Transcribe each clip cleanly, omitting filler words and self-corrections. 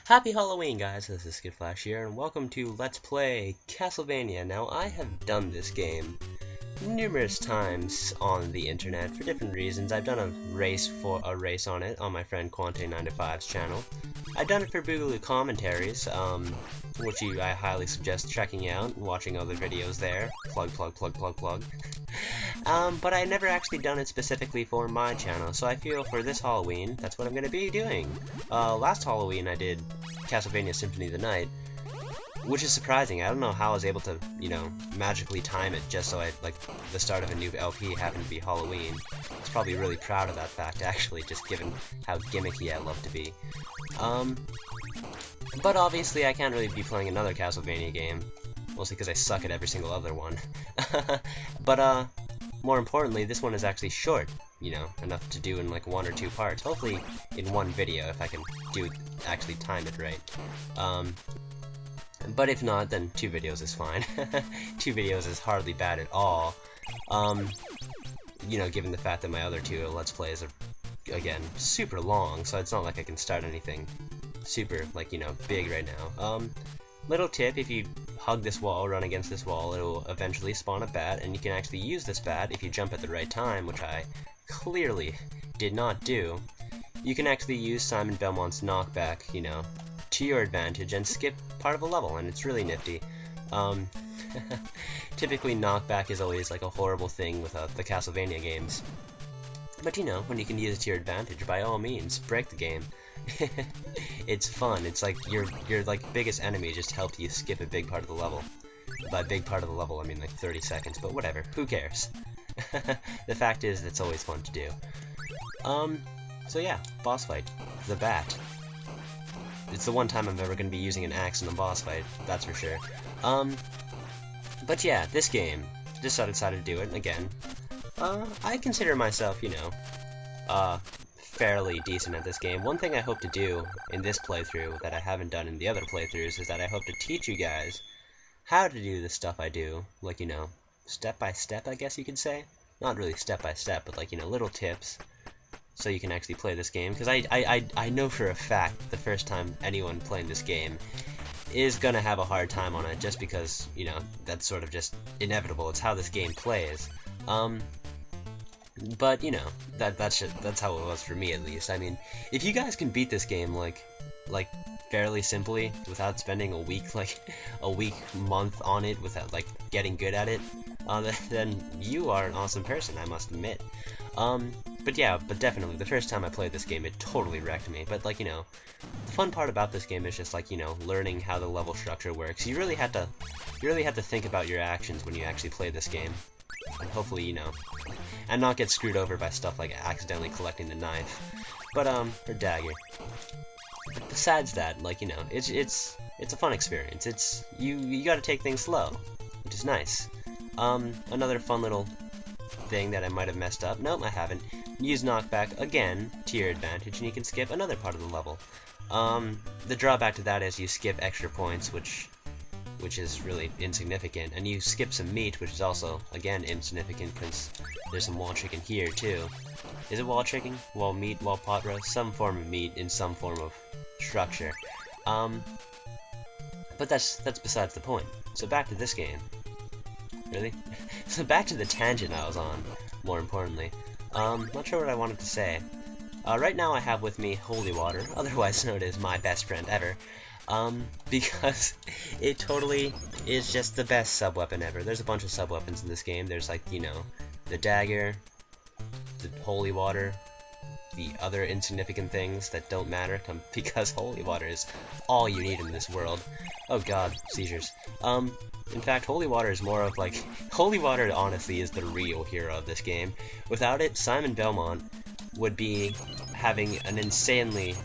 Happy Halloween, guys! This is skittflash here, and welcome to Let's Play Castlevania. Now, I have done this game numerous times on the internet for different reasons. I've done a race on it on my friend Quante95's channel. I've done it for Boogaloo commentaries, which I highly suggest checking out and watching other videos there. Plug, plug, plug, plug, plug. But I never actually done it specifically for my channel, so I feel for this Halloween, that's what I'm going to be doing. Last Halloween I did Castlevania Symphony of the Night, which is surprising. I don't know how I was able to, magically time it just so the start of a new LP happened to be Halloween. I was probably really proud of that fact, actually, just given how gimmicky I love to be. But obviously I can't really be playing another Castlevania game, mostly because I suck at every single other one. But, more importantly, this one is actually short, enough to do in like 1 or 2 parts. Hopefully in one video if I can actually time it right. But if not, then 2 videos is fine. 2 videos is hardly bad at all. Given the fact that my other 2 Let's Plays are, again, super long, so it's not like I can start anything super, big right now. Little tip, if you hug this wall, run against this wall, it'll eventually spawn a bat, and you can actually use this bat if you jump at the right time, which I clearly did not do. You can actually use Simon Belmont's knockback, to your advantage and skip part of a level, and it's really nifty. Typically knockback is always like a horrible thing with the Castlevania games. But when you can use it to your advantage, by all means, break the game. It's fun. It's like your biggest enemy just helped you skip a big part of the level. By big part of the level, I mean like 30 seconds, but whatever. Who cares? The fact is, it's always fun to do. So yeah, boss fight. The bat. It's the one time I'm ever going to be using an axe in a boss fight, that's for sure. But yeah, this game, just I decided to do it, and again, I consider myself, fairly decent at this game. One thing I hope to do in this playthrough that I haven't done in the other playthroughs is that I hope to teach you guys how to do the stuff I do, like, step by step, I guess you could say. Not really step by step, but like, little tips, so you can actually play this game, because I know for a fact the first time anyone playing this game is gonna have a hard time on it, just because, that's sort of just inevitable. It's how this game plays. But, that's how it was for me, at least. I mean, if you guys can beat this game, like fairly simply, without spending a month on it, without, getting good at it, then you are an awesome person, I must admit. But definitely, the first time I played this game, it totally wrecked me. But, the fun part about this game is just, learning how the level structure works. You really have to think about your actions when you actually play this game. And hopefully, and not get screwed over by stuff like accidentally collecting the knife, but or dagger. But besides that, it's a fun experience. It's you got to take things slow, which is nice. Another fun little thing that I might have messed up. Nope, I haven't. Use knockback again to your advantage, and you can skip another part of the level. The drawback to that is you skip extra points, which is really insignificant, and you skip some meat, which is also, again, insignificant, because there's some wall chicken here, too. Is it wall chicken? Wall meat? Wall pot roast? Some form of meat in some form of structure. But that's besides the point. So back to this game. Really? So back to the tangent I was on, more importantly. Not sure what I wanted to say. Right now I have with me Holy Water, otherwise known as my best friend ever. Because it totally is just the best sub-weapon ever. There's a bunch of sub-weapons in this game. There's the dagger, the holy water, the other insignificant things that don't matter, because holy water is all you need in this world. Oh god, seizures. In fact, holy water is more of holy water honestly is the real hero of this game. Without it, Simon Belmont would be having an insanely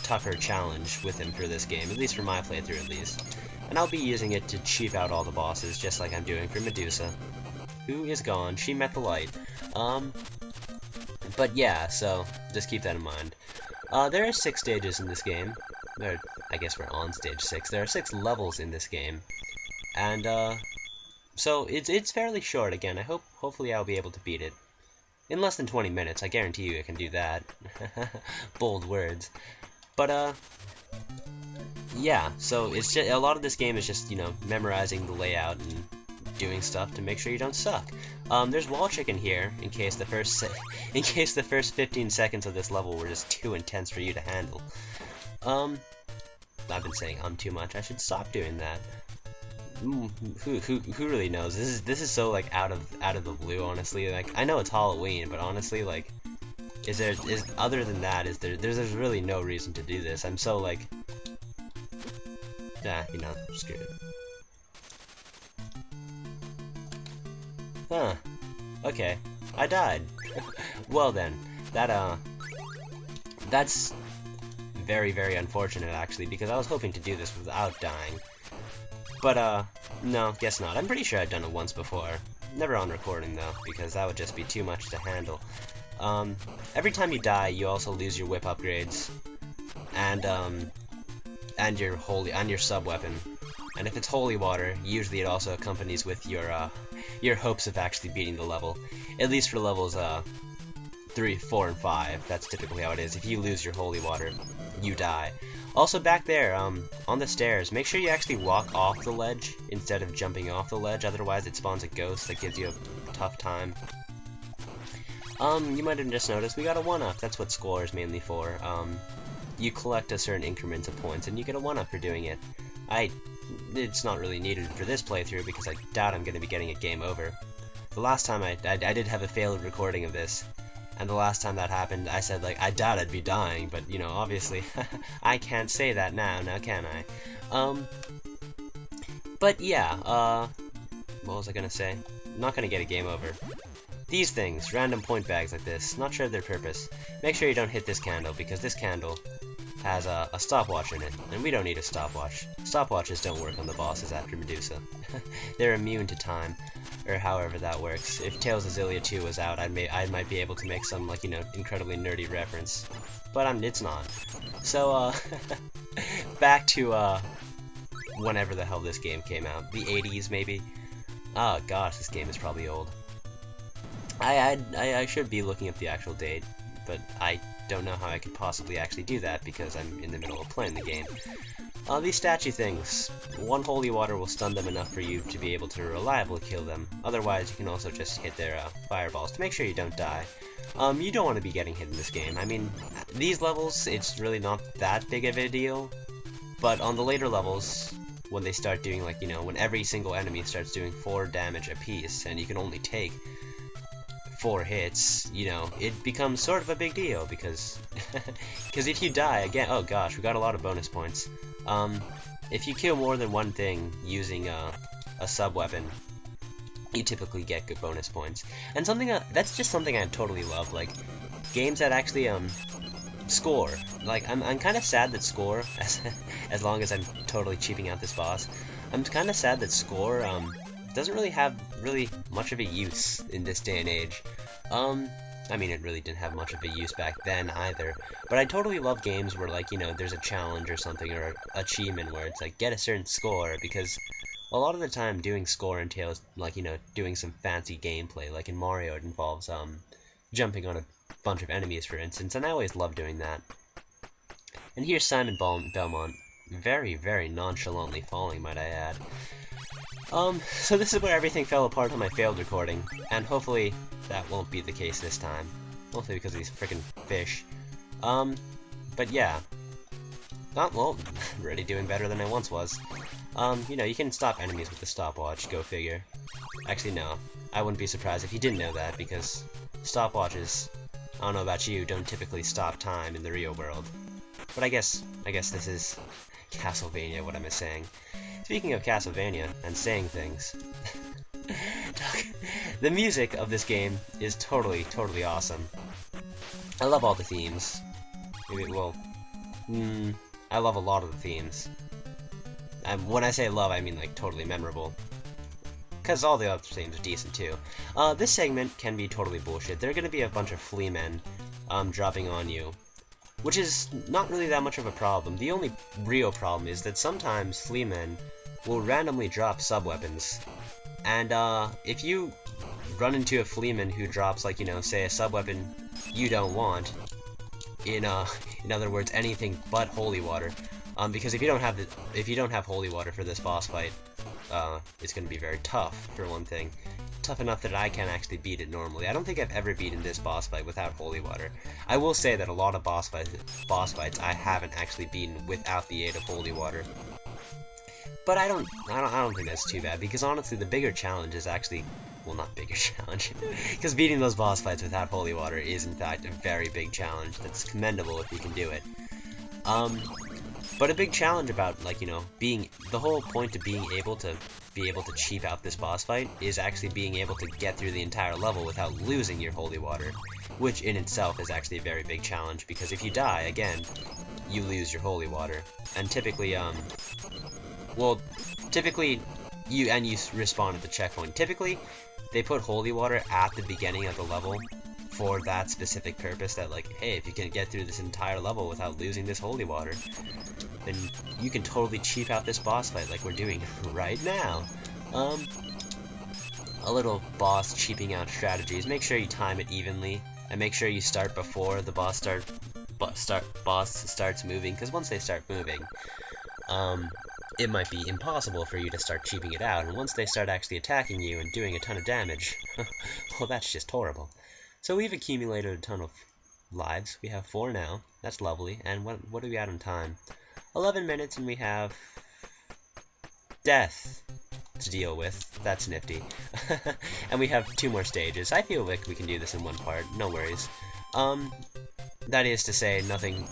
tougher challenge with him for this game, at least for my playthrough at least. And I'll be using it to cheap out all the bosses, just like I'm doing for Medusa, who is gone. She met the light. But yeah, so just keep that in mind. There are 6 stages in this game. I guess we're on stage 6. There are 6 levels in this game, and so it's fairly short. Again, hopefully I'll be able to beat it in less than 20 minutes. I guarantee you I can do that. Bold words. But yeah, so it's just, a lot of this game is just, you know, memorizing the layout and doing stuff to make sure you don't suck. There's wall chicken here in case the first in case the first 15 seconds of this level were just too intense for you to handle. I've been saying too much. I should stop doing that. Who really knows? This is so like out of the blue, honestly. Like I know it's Halloween, but honestly, like, is other than that, there's really no reason to do this. I'm so like, you know, screw it. Huh. Okay. I died. Well then, that's very, very unfortunate actually, because I was hoping to do this without dying. But no, guess not. I'm pretty sure I've done it once before. Never on recording though, because that would just be too much to handle. Every time you die, you also lose your whip upgrades, and your sub weapon. And if it's holy water, usually it also accompanies with your hopes of actually beating the level. At least for levels 3, 4, and 5. That's typically how it is. If you lose your holy water, you die. Also back there, on the stairs, make sure you actually walk off the ledge instead of jumping off the ledge, otherwise it spawns a ghost that gives you a tough time. You might have just noticed we got a 1-up. That's what score is mainly for. You collect a certain increment of points, and you get a 1-up for doing it. It's not really needed for this playthrough, because I doubt I'm going to be getting a game over. The last time I did have a failed recording of this, and the last time that happened, I said, like, I doubt I'd be dying, but, you know, obviously, I can't say that now can I? But yeah, what was I gonna say? I'm not gonna get a game over. These things, random point bags like this, not sure of their purpose. Make sure you don't hit this candle, because this candle has a stopwatch in it, and we don't need a stopwatch. Stopwatches don't work on the bosses after Medusa. They're immune to time, or however that works. If Tales of Xillia 2 was out, I might be able to make some, like, you know, incredibly nerdy reference. But it's not. So, back to, whenever the hell this game came out. The 80s, maybe? Oh gosh, this game is probably old. I should be looking up the actual date, but I don't know how I could possibly actually do that because I'm in the middle of playing the game. These statue things, one holy water will stun them enough for you to be able to reliably kill them. Otherwise, you can also just hit their fireballs to make sure you don't die. You don't want to be getting hit in this game. I mean, these levels, it's really not that big of a deal, but on the later levels, when they start doing, like, you know, when every single enemy starts doing 4 damage apiece, and you can only take 4 hits, you know, it becomes sort of a big deal, because if you die again, oh gosh, we got a lot of bonus points. If you kill more than one thing using a sub weapon, you typically get good bonus points. And something that's just something I totally love, like games that actually score. Like I'm kind of sad that score, as long as I'm totally cheaping out this boss, I'm kind of sad that score doesn't really have much of a use in this day and age. I mean, it really didn't have much of a use back then either, but I totally love games where, like, you know, there's a challenge or something, or an achievement where it's like, get a certain score, because a lot of the time doing score entails, like, you know, doing some fancy gameplay. Like in Mario, it involves jumping on a bunch of enemies, for instance, and I always love doing that. And here's Simon Belmont, very, very nonchalantly falling, might I add. So this is where everything fell apart on my failed recording, and hopefully that won't be the case this time. Mostly because of these frickin' fish. But yeah. Well, already doing better than I once was. You know, you can stop enemies with the stopwatch, go figure. Actually, no. I wouldn't be surprised if you didn't know that, because stopwatches, I don't know about you, don't typically stop time in the real world. But I guess this is Castlevania, what am I saying? Speaking of Castlevania and saying things, the music of this game is totally awesome. I love all the themes. Well, I love a lot of the themes. When I say love, I mean like totally memorable. Because all the other themes are decent too. This segment can be totally bullshit. There are going to be a bunch of flea men dropping on you, which is not really that much of a problem. The only real problem is that sometimes flea men will randomly drop sub-weapons. And if you run into a fleaman who drops, like, you know, say a sub-weapon you don't want, in other words, anything but holy water, Because if you don't have holy water for this boss fight, it's going to be very tough, for one thing. Tough enough that I can't actually beat it normally. I don't think I've ever beaten this boss fight without holy water. I will say that a lot of boss fights I haven't actually beaten without the aid of holy water. But I don't think that's too bad, because honestly the bigger challenge is actually, well, not bigger challenge, because beating those boss fights without holy water is in fact a very big challenge. That's commendable if you can do it. But a big challenge about, like, you know, the whole point of being able to cheap out this boss fight is actually being able to get through the entire level without losing your holy water, which in itself is actually a very big challenge, because if you die, again, you lose your holy water. And typically, you respawn at the checkpoint. Typically, they put holy water at the beginning of the level for that specific purpose, that, like, hey, if you can get through this entire level without losing this holy water, then you can totally cheap out this boss fight like we're doing right now. A little boss cheaping out strategies. Make sure you time it evenly, and make sure you start before the boss starts moving, because once they start moving, it might be impossible for you to start cheaping it out, and once they start actually attacking you and doing a ton of damage, well, that's just horrible. So we've accumulated a ton of lives. We have 4 now. That's lovely. And what do we add on time? 11 minutes, and we have death to deal with. That's nifty. And we have 2 more stages. I feel like we can do this in one part. No worries. That is to say, nothing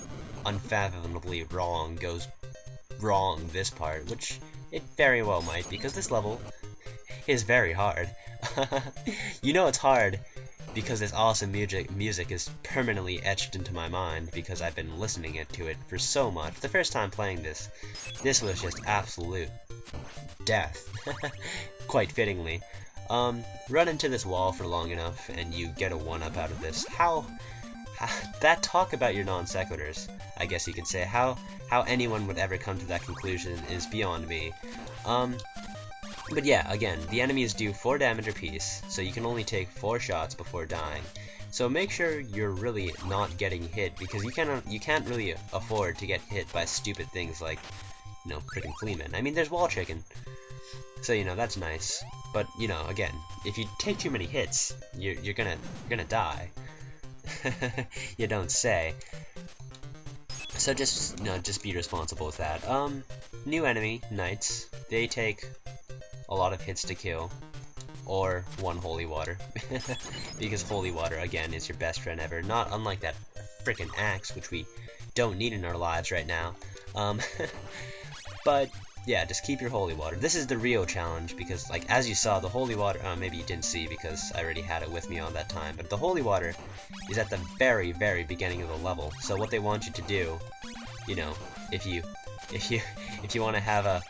unfathomably wrong goes wrong this part, which it very well might, because this level is very hard. You know it's hard because this awesome music is permanently etched into my mind, because I've been listening to it for so much. The first time playing this was just absolute death. Quite fittingly. Run into this wall for long enough and you get a 1-up out of this. That talk about your non sequiturs, I guess you could say. How anyone would ever come to that conclusion is beyond me. But yeah, again, the enemies do 4 damage apiece, so you can only take 4 shots before dying. So make sure you're really not getting hit, because you can't really afford to get hit by stupid things like, you know, frickin' Fleaman. I mean, there's wall chicken, so, you know, that's nice. But, you know, again, if you take too many hits, you're gonna die. You don't say. So just, you know, just be responsible with that. New enemy, Knights. They take a lot of hits to kill, or 1 holy water, because holy water, again, is your best friend ever, not unlike that frickin' axe, which we don't need in our lives right now. But yeah, just keep your holy water. This is the real challenge, because, like, as you saw, the holy water, maybe you didn't see because I already had it with me on that time, but the holy water is at the very, very beginning of the level. So what they want you to do, you know, if you want to have a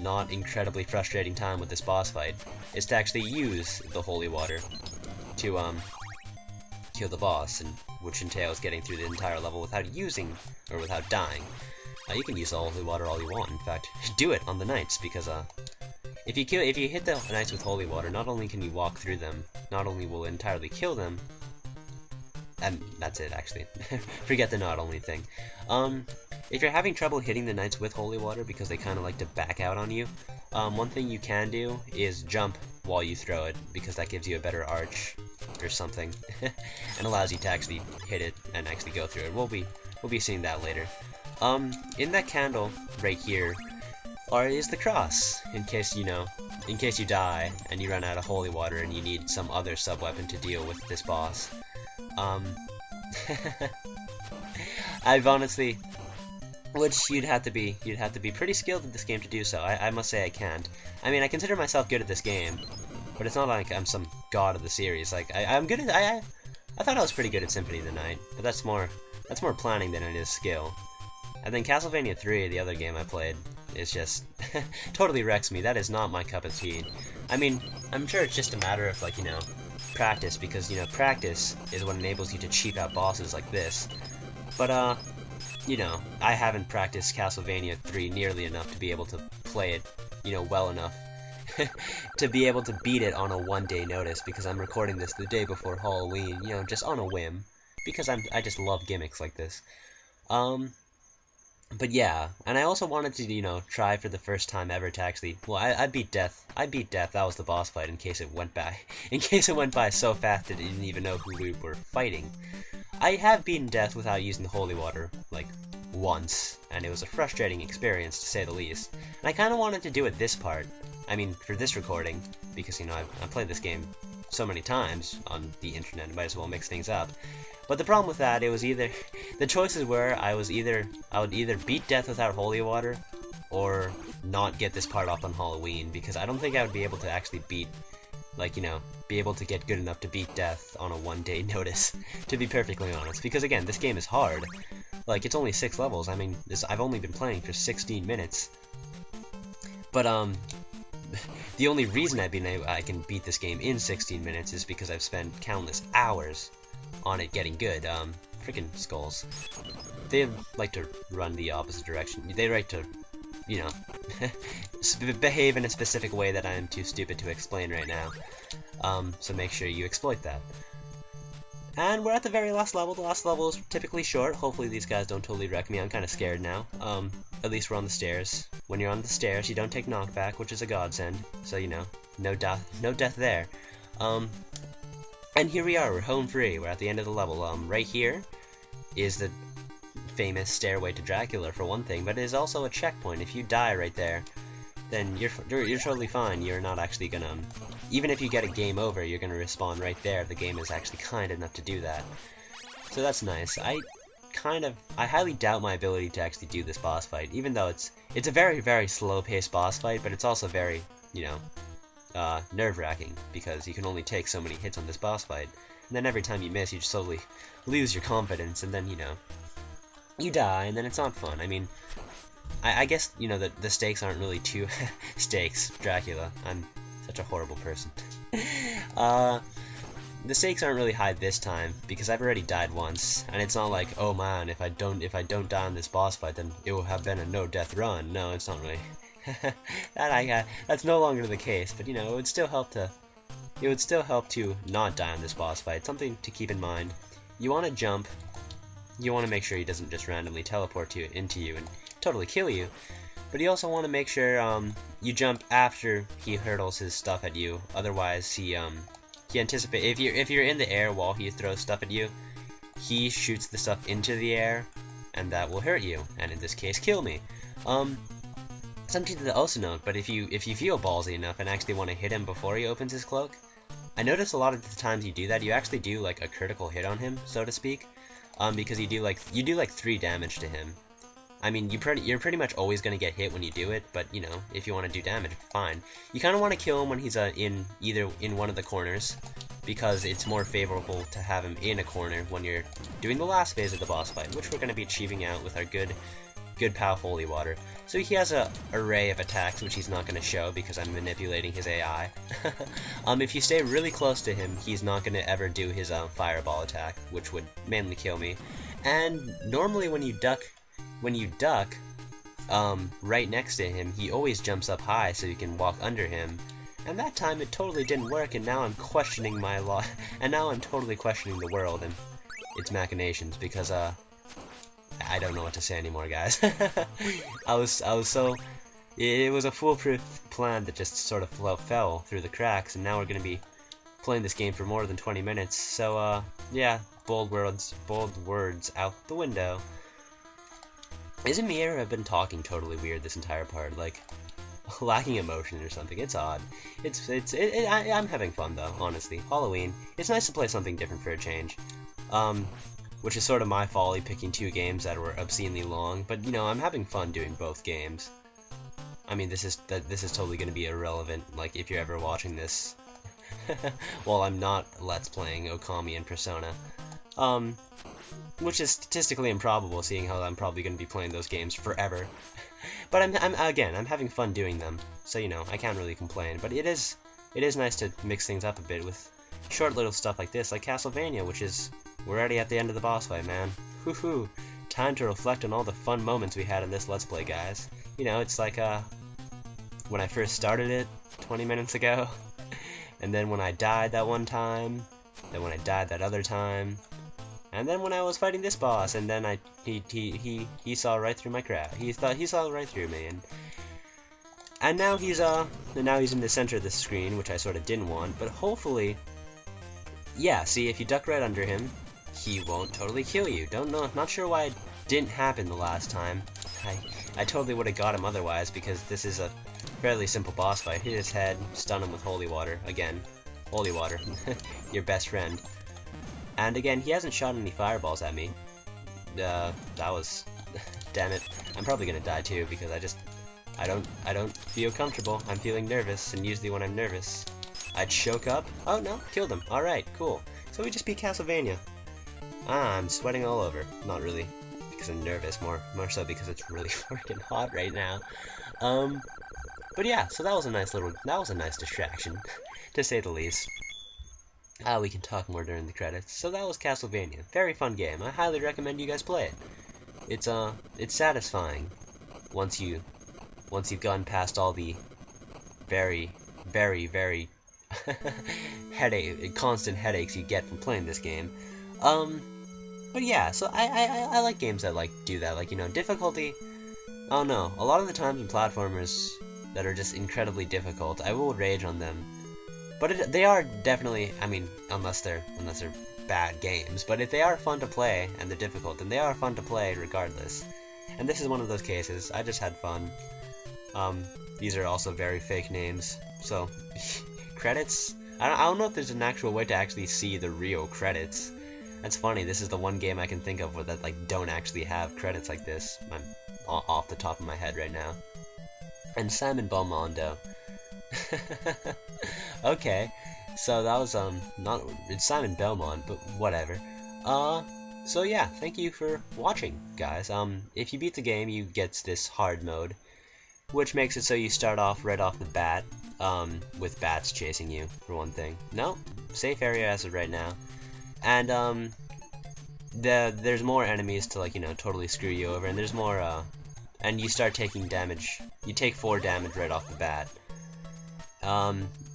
not incredibly frustrating time with this boss fight, is to actually use the holy water to kill the boss, and which entails getting through the entire level without dying. You can use the holy water all you want. In fact, do it on the knights, because if you hit the knights with holy water, not only can you walk through them, not only will it entirely kill them, and that's it actually. Forget the not only thing. If you're having trouble hitting the knights with holy water because they kind of like to back out on you, one thing you can do is jump while you throw it, because that gives you a better arch or something, and allows you to actually hit it and actually go through it. We'll be seeing that later. In that candle right here is the cross, in case you die and you run out of holy water and you need some other sub-weapon to deal with this boss. I've honestly, which you'd have to be pretty skilled at this game to do so. I must say I can't. I mean, I consider myself good at this game, but it's not like I'm some god of the series. Like, I'm good at, I thought I was pretty good at Symphony of the Night, but that's more planning than it is skill. And then Castlevania 3, the other game I played, is just totally wrecks me. That is not my cup of tea. I mean, I'm sure it's just a matter of, like, you know, practice, because, you know, practice is what enables you to cheap out bosses like this. But, you know, I haven't practiced Castlevania 3 nearly enough to be able to play it, you know, well enough to be able to beat it on a 1-day notice, because I'm recording this the day before Halloween, you know, just on a whim, because I just love gimmicks like this. But yeah, and I also wanted to, try for the first time ever to actually, well, I beat Death. I beat Death. That was the boss fight in case it went by. In case it went by so fast that I didn't even know who we were fighting. I have beaten Death without using the holy water, like, once, and it was a frustrating experience, to say the least. And I kind of wanted to do it this part. I mean, for this recording, because, I've played this game so many times on the internet, I might as well mix things up. But the problem with that, it was either the choices were I would either beat Death without holy water or not get this part off on Halloween, because I don't think I would be able to actually beat, like, be able to get good enough to beat Death on a one-day notice, to be perfectly honest. Because again, this game is hard. Like, it's only 6 levels. I mean, I've only been playing for 16 minutes. But the only reason I can beat this game in 16 minutes is because I've spent countless hours on it getting good. Freaking skulls. They like to run the opposite direction. They like to, behave in a specific way that I am too stupid to explain right now. So make sure you exploit that. And we're at the very last level. The last level is typically short. Hopefully these guys don't totally wreck me. I'm kind of scared now. At least we're on the stairs. When you're on the stairs, you don't take knockback, which is a godsend. So, no death there. And here we are, we're home free. We're at the end of the level. Right here is the famous stairway to Dracula, for one thing, but it is also a checkpoint. If you die right there, then you're totally fine. You're not actually gonna, even if you get a game over, you're gonna respawn right there if the game is actually kind enough to do that. So that's nice. I highly doubt my ability to actually do this boss fight, even though it's a very, very slow-paced boss fight, but it's also very, nerve-wracking, because you can only take so many hits on this boss fight, and then every time you miss, you just slowly lose your confidence, and then, you die, and then it's not fun. I mean, I guess, the stakes aren't really too... Stakes, Dracula. I'm such a horrible person. The stakes aren't really high this time, because I've already died once, and it's not like, oh man, if I don't die on this boss fight, then it will have been a no-death run. No, it's not really... that's no longer the case, but it would still help to not die on this boss fight. Something to keep in mind. You want to jump. You want to make sure he doesn't just randomly teleport into you and totally kill you. But you also want to make sure you jump after he hurtles his stuff at you. Otherwise, he anticipates if you're in the air while he throws stuff at you, he shoots the stuff into the air, and that will hurt you. And in this case, kill me. Something to also note, but if you feel ballsy enough and actually want to hit him before he opens his cloak, I notice a lot of the times you do that, you actually do like a critical hit on him, so to speak, because you do like 3 damage to him. I mean, you're pretty much always gonna get hit when you do it, but if you want to do damage, fine. You kind of want to kill him when he's either in one of the corners, because it's more favorable to have him in a corner when you're doing the last phase of the boss fight, which we're gonna be achieving out with our good pal Holy Water. So he has a array of attacks which he's not going to show because I'm manipulating his AI. If you stay really close to him, he's not going to ever do his fireball attack, which would mainly kill me. And normally when you duck right next to him, he always jumps up high so you can walk under him. And that time it totally didn't work, and now I'm questioning my law, and now I'm totally questioning the world and its machinations, because I don't know what to say anymore, guys. I was so... It was a foolproof plan that just sort of fell through the cracks, and now we're going to be playing this game for more than 20 minutes. So, yeah, bold words out the window. Is it me or have been talking totally weird this entire part? Like, lacking emotion or something. It's odd. I'm having fun, though, honestly. Halloween. It's nice to play something different for a change. Which is sort of my folly picking 2 games that were obscenely long, but I'm having fun doing both games. I mean, this is totally going to be irrelevant, like, if you're ever watching this while I'm not Let's Playing Okami and Persona. Which is statistically improbable, seeing how I'm probably going to be playing those games forever. But I'm having fun doing them, so I can't really complain. But it is nice to mix things up a bit with short little stuff like this, like Castlevania, which is... We're already at the end of the boss fight, man. Woohoo! Time to reflect on all the fun moments we had in this Let's Play, guys. It's like, when I first started it 20 minutes ago, and then when I died that one time, then when I died that other time, And then when I was fighting this boss, and then he saw right through my crap. He saw right through me, and now he's in the center of the screen, which I sort of didn't want. But hopefully, yeah. See, if you duck right under him, he won't totally kill you. Not sure why it didn't happen the last time. I totally would have got him otherwise, because this is a fairly simple boss fight. Hit his head, stun him with holy water. Again, holy water, your best friend. And again, he hasn't shot any fireballs at me. That was, damn it. I'm probably gonna die too, because I don't feel comfortable. I'm feeling nervous, and usually when I'm nervous, I'd choke up. Oh no, killed him. All right, cool. So we just beat Castlevania. I'm sweating all over. Not really because I'm nervous, more so because it's really freaking hot right now. But yeah, so that was a nice distraction, to say the least. We can talk more during the credits. So that was Castlevania. Very fun game. I highly recommend you guys play it. It's satisfying once you've gone past all the very constant headaches you get from playing this game. But yeah, so I like games that do that, difficulty. I don't know, a lot of the times in platformers that are just incredibly difficult, I will rage on them. But they are definitely, I mean, unless they're bad games. But if they are fun to play and they're difficult, then they are fun to play regardless. And this is one of those cases. I just had fun. These are also very fake names. So credits. I don't know if there's an actual way to actually see the real credits. That's funny. This is the one game I can think of that don't actually have credits like this. I'm off the top of my head right now. And Simon Belmondo. Okay, so that was it's Simon Belmont, but whatever. So yeah, thank you for watching, guys. If you beat the game, you get this hard mode, which makes it so you start off right off the bat, with bats chasing you, for one thing. No, safe area as of right now. And there's more enemies to totally screw you over, and there's more and you start taking damage. You take 4 damage right off the bat.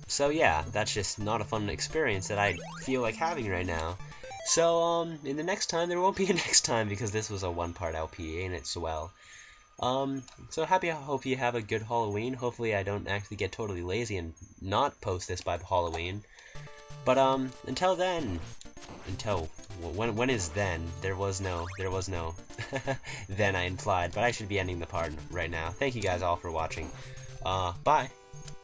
So yeah, that's just not a fun experience that I feel like having right now. So in the next time, there won't be a next time, because this was a one-part LP, ain't it swell? So hope you have a good Halloween. Hopefully I don't actually get totally lazy and not post this by Halloween. But until then, when is then? There was no then I implied, but I should be ending the part right now. Thank you guys all for watching. Bye.